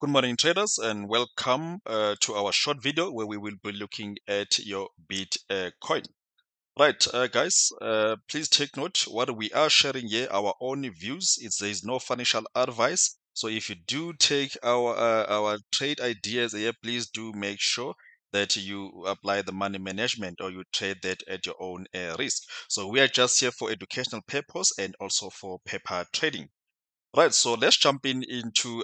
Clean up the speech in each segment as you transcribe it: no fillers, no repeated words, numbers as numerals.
Good morning, traders, and welcome to our short video where we will be looking at your Bitcoin. Right, guys, please take note what we are sharing here, our own views. There is no financial advice. So if you do take our trade ideas here, please do make sure that you apply the money management or you trade that at your own risk. So we are just here for educational purpose and also for paper trading. Right, so let's jump into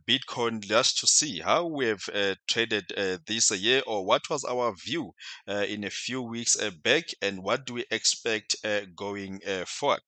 Bitcoin just to see how we have traded this year, or what was our view in a few weeks back, and what do we expect going forward.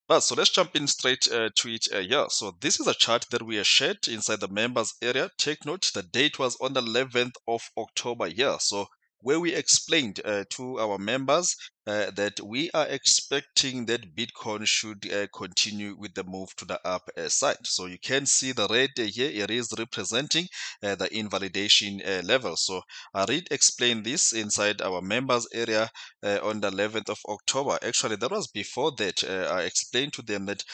Right, so let's jump in straight to it here. So this is a chart that we have shared inside the members area. Take note, the date was on the 11th of October here. So where we explained to our members that we are expecting that Bitcoin should continue with the move to the up side. So you can see the red here, it is representing the invalidation level. So I did explain this inside our members area on the 11th of October. Actually, that was before that. I explained to them that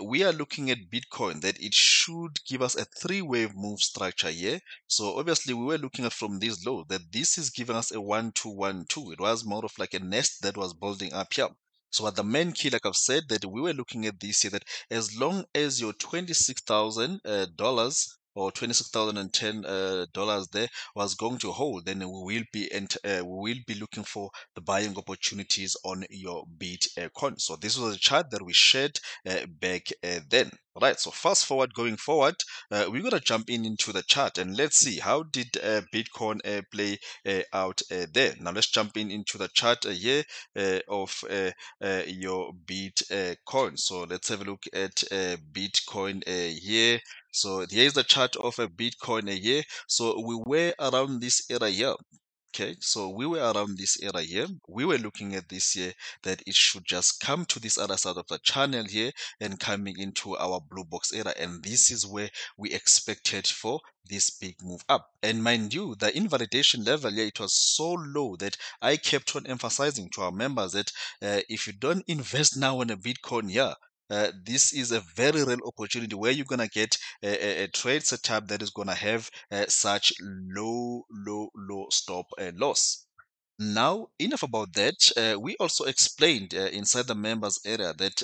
we are looking at Bitcoin, that it should give us a three-wave move structure here. So obviously, we were looking at from this low that this is giving us a 1-2-1-2. It was more of like a nest that was building up here. So at the main key, like I've said, that we were looking at this here, that as long as your $26,000 or $26,010 there was going to hold, then we will be looking for the buying opportunities on your Bitcoin. So this was a chart that we shared back then. Right, so fast forward, going forward, we're gonna jump into the chart and let's see how did Bitcoin play out there. Now let's jump into the chart here of your Bitcoin. So let's have a look at Bitcoin here. So here's the chart of a Bitcoin here. So we were around this area here. Okay, so we were around this area here. We were looking at this here that it should just come to this other side of the channel here and coming into our blue box area. And this is where we expected for this big move up. And mind you, the invalidation level here, it was so low that I kept on emphasizing to our members that if you don't invest now in a Bitcoin here, this is a very real opportunity where you're gonna get a trade setup that is gonna have such low stop loss. Now, enough about that. We also explained inside the members area that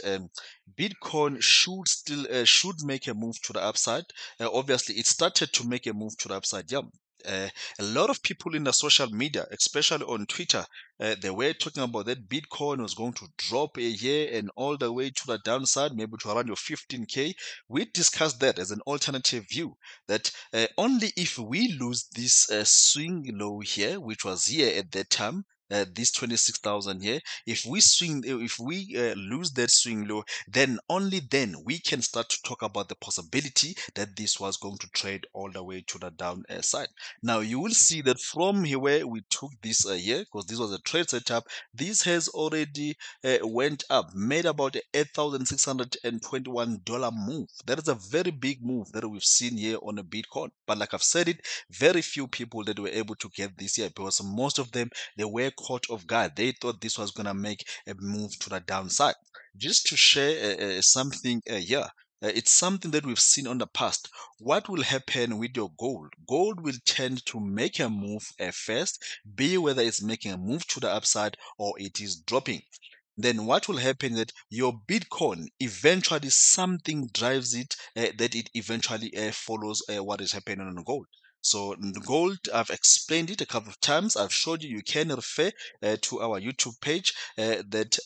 Bitcoin should still should make a move to the upside. Obviously, it started to make a move to the upside. Yeah. A lot of people in the social media, especially on Twitter, they were talking about that Bitcoin was going to drop a year and all the way to the downside, maybe to around your 15K. We discussed that as an alternative view, that only if we lose this swing low here, which was here at that time, this 26,000 here, if we lose that swing low, then only then we can start to talk about the possibility that this was going to trade all the way to the down side. Now you will see that from here where we took this here, because this was a trade setup, this has already went up, made about a $8,621 move. That is a very big move that we've seen here on a Bitcoin. But like I've said it, very few people that were able to get this here, because most of them, they were caught off guard. They thought this was going to make a move to the downside. Just to share something here, it's something that we've seen on the past. What will happen with your gold? Gold will tend to make a move at first, be whether it's making a move to the upside or it is dropping. Then what will happen is that your Bitcoin eventually something drives it, that it eventually follows what is happening on gold. So gold, I've explained it a couple of times. I've showed you. You can refer to our YouTube page that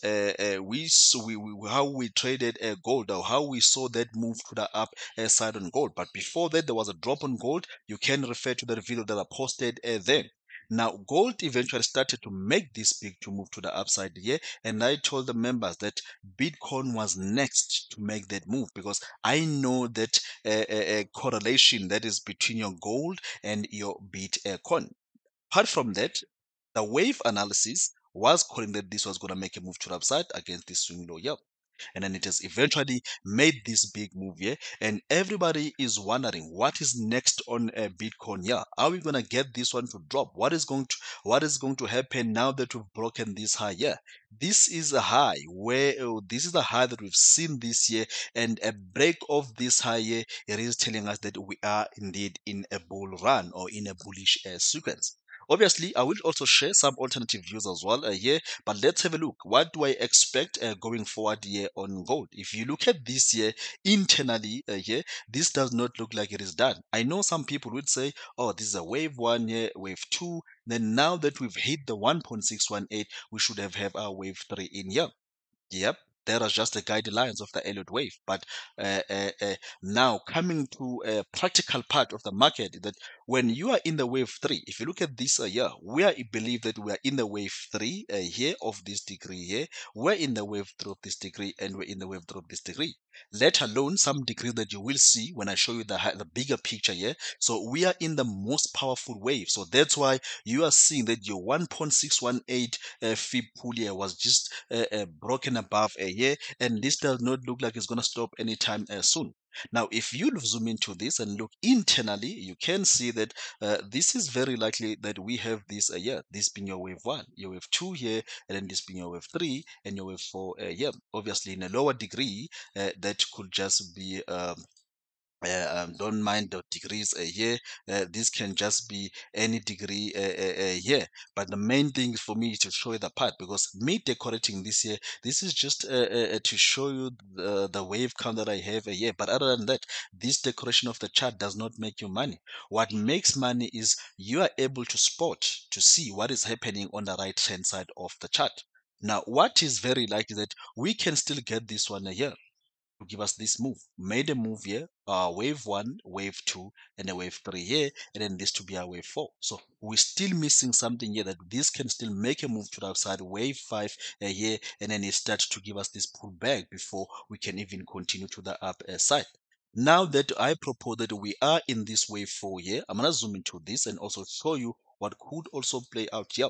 how we traded gold, or how we saw that move to the up side on gold. But before that, there was a drop on gold. You can refer to that video that I posted there. Now, gold eventually started to make this big to move to the upside here, and I told the members that Bitcoin was next to make that move, because I know that a correlation that is between your gold and your Bitcoin. Apart from that, the wave analysis was calling that this was going to make a move to the upside against this swing low. Yep. and then it has eventually made this big move here, and everybody is wondering what is next on Bitcoin. Yeah, are we gonna get this one to drop? What is going to happen now that we've broken this high? Yeah, this is a high where this is the high that we've seen this year, and a break of this high here, it is telling us that we are indeed in a bull run or in a bullish sequence. Obviously, I will also share some alternative views as well here, but let's have a look. What do I expect going forward here on gold? If you look at this year internally here, this does not look like it is done. I know some people would say, oh, this is a wave one here, wave two. Then now that we've hit the 1.618, we should have our wave three in here. Yep, that was just the guidelines of the Elliott wave. But now coming to a practical part of the market, that when you are in the wave three, if you look at this year, we are believe that we are in the wave three here of this degree here. We're in the wave three of this degree, and we're in the wave three of this degree. Let alone some degrees that you will see when I show you the bigger picture here. So we are in the most powerful wave. So that's why you are seeing that your 1.618 fib pull here was just broken above a year, and this does not look like it's going to stop anytime soon. Now, if you zoom into this and look internally, you can see that this is very likely that we have this year, this being your wave one, your wave two here, and then this being your wave three, and your wave four here. Obviously, in a lower degree, that could just be don't mind the degrees here. This can just be any degree here. But the main thing for me is to show you the part, because me decorating this here, this is just to show you the wave count that I have here. But other than that, this decoration of the chart does not make you money. What makes money is you are able to spot, to see what is happening on the right hand side of the chart. Now, what is very likely that we can still get this one here to give us this move. Made a move here, wave one, wave two, and a wave three here, and then this to be our wave four. So we're still missing something here, that this can still make a move to the upside, wave five here, and then it starts to give us this pullback before we can even continue to the up side. Now that I propose that we are in this wave four here, I'm gonna zoom into this and also show you what could also play out here.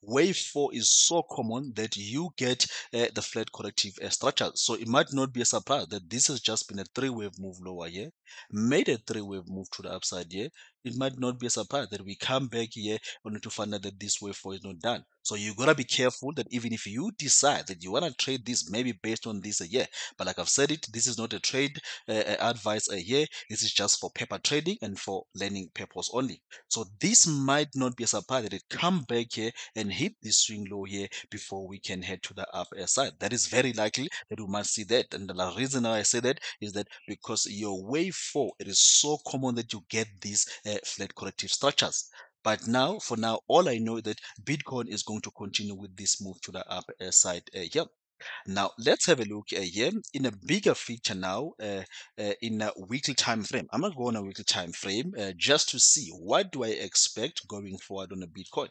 Wave 4 is so common that you get the flat corrective structure. So it might not be a surprise that this has just been a three-wave move lower here, made a three-wave move to the upside here. It might not be a surprise that we come back here only to find out that this wave 4 is not done. So you gotta be careful that even if you decide that you wanna trade this, maybe based on this here, but like I've said it, this is not a trade advice here. This is just for paper trading and for learning purpose only. So this might not be a surprise that it come back here and hit this swing low here before we can head to the upper side. That is very likely that we might see that. And the reason I say that is that because your wave 4, it is so common that you get these flat corrective structures. But now, for now, all I know is that Bitcoin is going to continue with this move to the upper side here. Now let's have a look here in a bigger picture now, in a weekly time frame. I'm gonna go on a weekly time frame just to see what do I expect going forward on a Bitcoin.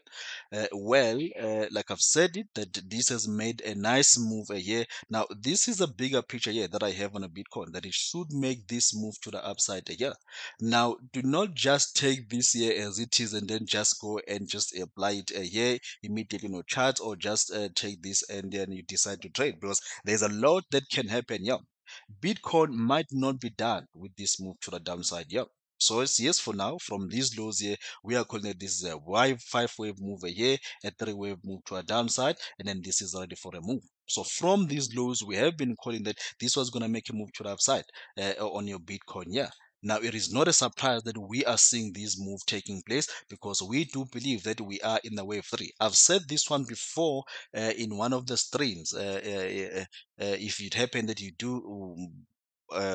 Like I've said it, that this has made a nice move here. Now this is a bigger picture here that I have on a Bitcoin, that it should make this move to the upside here. Now do not just take this here as it is and then just go and just apply it here immediately on your chart, or just take this and then you decide to trade, because there's a lot that can happen. Yeah, Bitcoin might not be done with this move to the downside. Yeah. So it's yes, for now, from these lows here, we are calling it this is a five-wave move here, a three-wave move to a downside, and then this is ready for a move. So from these lows, we have been calling that this was going to make a move to the upside on your Bitcoin. Yeah. Now, it is not a surprise that we are seeing this move taking place, because we do believe that we are in the wave three. I've said this one before in one of the streams. If it happened that you do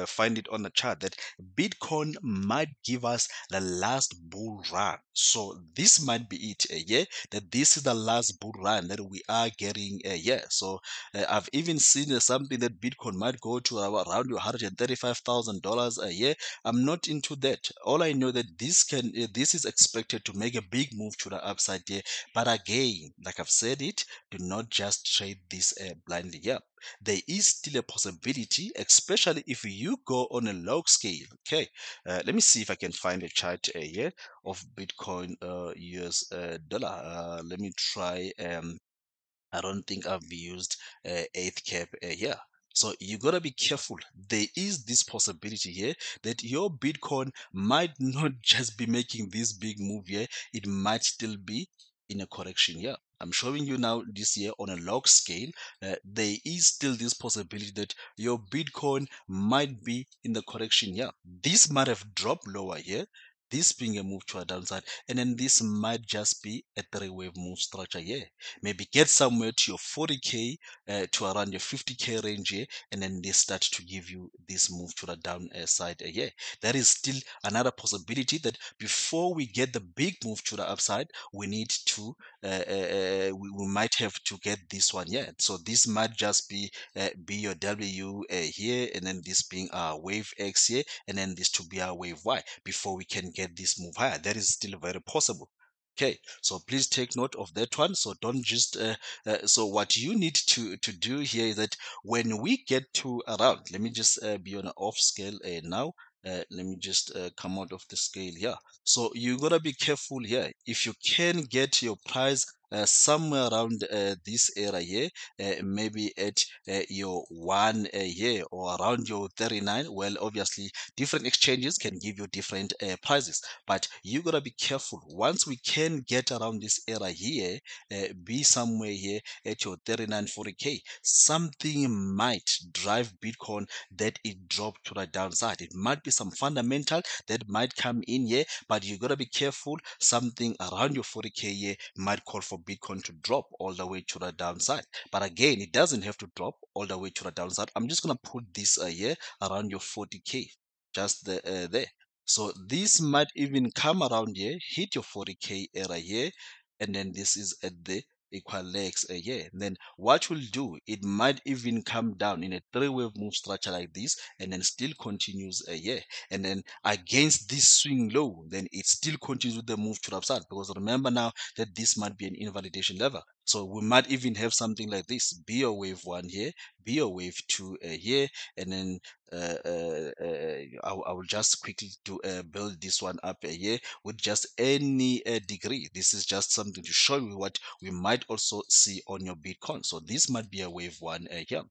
find it on the chart, that Bitcoin might give us the last bull run. So this might be it, yeah, that this is the last bull run that we are getting, yeah. So I've even seen something that Bitcoin might go to around $135,000 a year. I'm not into that. All I know that this is expected to make a big move to the upside here. But again, like I've said it, do not just trade this blindly. Yeah, there is still a possibility, especially if you go on a log scale. Okay, let me see if I can find a chart here of Bitcoin US dollar. Let me try. I don't think I've used eighth cap here. So you gotta be careful. There is this possibility here that your Bitcoin might not just be making this big move here, it might still be in a correction here. I'm showing you now this year on a log scale. There is still this possibility that your Bitcoin might be in the correction here. This might have dropped lower here, this being a move to a downside, and then this might just be a three-wave move structure here. Maybe get somewhere to your 40k to around your 50k range here, and then they start to give you this move to the downside here. That is still another possibility that before we get the big move to the upside, we need to we might have to get this one here. So this might just be your W here, and then this being our wave X here, and then this to be our wave Y before we can get this move higher. That is still very possible. Okay, so please take note of that one. So don't just so what you need to do here is that when we get to around, let me just be on an off scale now. Let me just come out of the scale here. So you gotta be careful here. If you can get your price somewhere around this area here, maybe at your one here or around your 39. Well, obviously, different exchanges can give you different prices, but you gotta be careful. Once we can get around this area here, be somewhere here at your 3940k, something might drive Bitcoin that it dropped to the downside. It might be some fundamental that might come in here, but you gotta be careful. Something around your 40k here might call for Bitcoin to drop all the way to the downside. But again, it doesn't have to drop all the way to the downside. I'm just gonna put this here around your 40k, just there. So this might even come around here, hit your 40k area here, and then this is at the equal legs here. And then what will do, it might even come down in a three-wave move structure like this, and then still continues here. And then against this swing low, then it still continues with the move to the upside. Because remember now that this might be an invalidation level. So we might even have something like this: be a wave one here, be a wave two here, and then I will just quickly do build this one up here with just any degree. This is just something to show you what we might also see on your Bitcoin. So this might be a wave one here.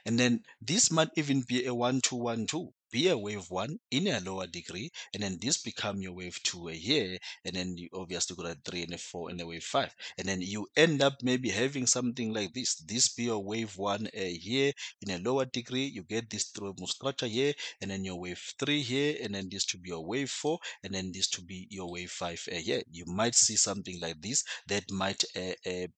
And then this might even be a 1-2-1-2. Be a wave one in a lower degree, and then this become your wave two here, and then you obviously got a three and a four and a wave five, and then you end up maybe having something like this. This be your wave one here in a lower degree. You get this through structure here, and then your wave three here, and then this to be your wave four, and then this to be your wave five here. You might see something like this that might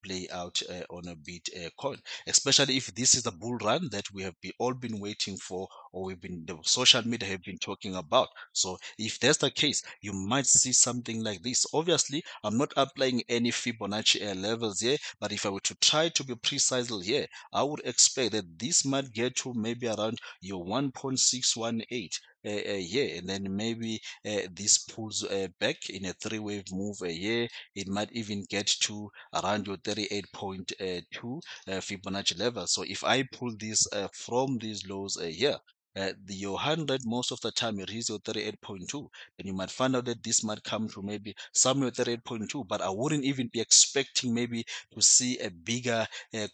play out on a Bitcoin, especially if this is the bull run that we have all been waiting for, or the social media have been talking about. So if that's the case, you might see something like this. Obviously, I'm not applying any Fibonacci levels here, but if I were to try to be precise here, I would expect that this might get to maybe around your 1.618 here, and then maybe this pulls back in a three-wave move here. It might even get to around your 38.2 Fibonacci level. So if I pull this from these lows here, your 100 most of the time it is your 38.2, then you might find out that this might come to maybe somewhere 38.2, but I wouldn't even be expecting maybe to see a bigger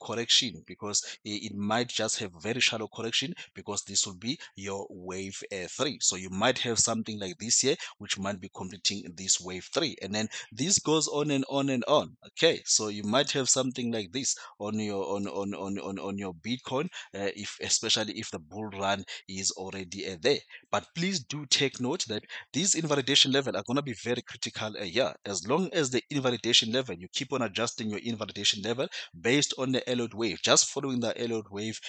correction, because it might just have very shallow correction, because this will be your wave 3. So you might have something like this here, which might be completing this wave 3, and then this goes on and on and on. Okay, so you might have something like this on your on your Bitcoin, if especially if the bull run is already there. But please do take note that these invalidation level are going to be very critical here. As long as the invalidation level, you keep on adjusting your invalidation level based on the Elliott wave, just following the Elliott wave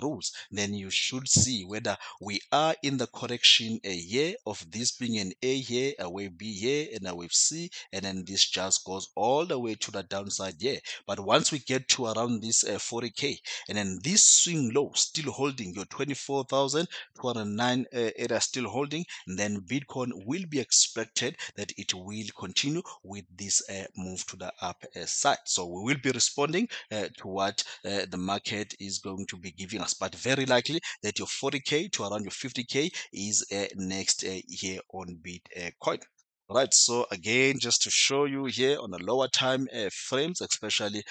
rules, then you should see whether we are in the correction here of this being an A here, a wave B here, and a wave C, and then this just goes all the way to the downside here. But once we get to around this 40k, and then this swing low still holding your 24,209 area still holding, and then Bitcoin will be expected that it will continue with this move to the up side. So we will be responding to what the market is going to be giving us, but very likely that your 40k to around your 50k is next here on Bitcoin. Right, so again, just to show you here on the lower time frames, especially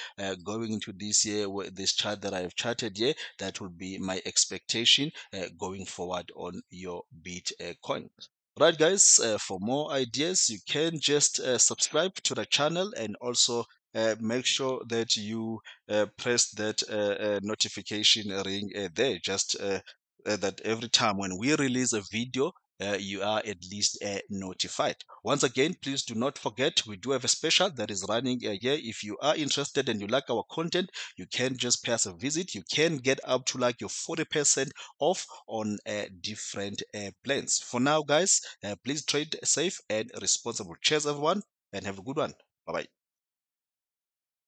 going into this year, this chart that I have charted here, that would be my expectation going forward on your Bitcoin. Right, guys, for more ideas, you can just subscribe to the channel, and also make sure that you press that notification ring there, just that every time when we release a video, you are at least notified. Once again, please do not forget, we do have a special that is running here. If you are interested and you like our content, you can just pay us a visit. You can get up to like your 40% off on different plans. For now, guys, please trade safe and responsible. Cheers, everyone, and have a good one. Bye bye.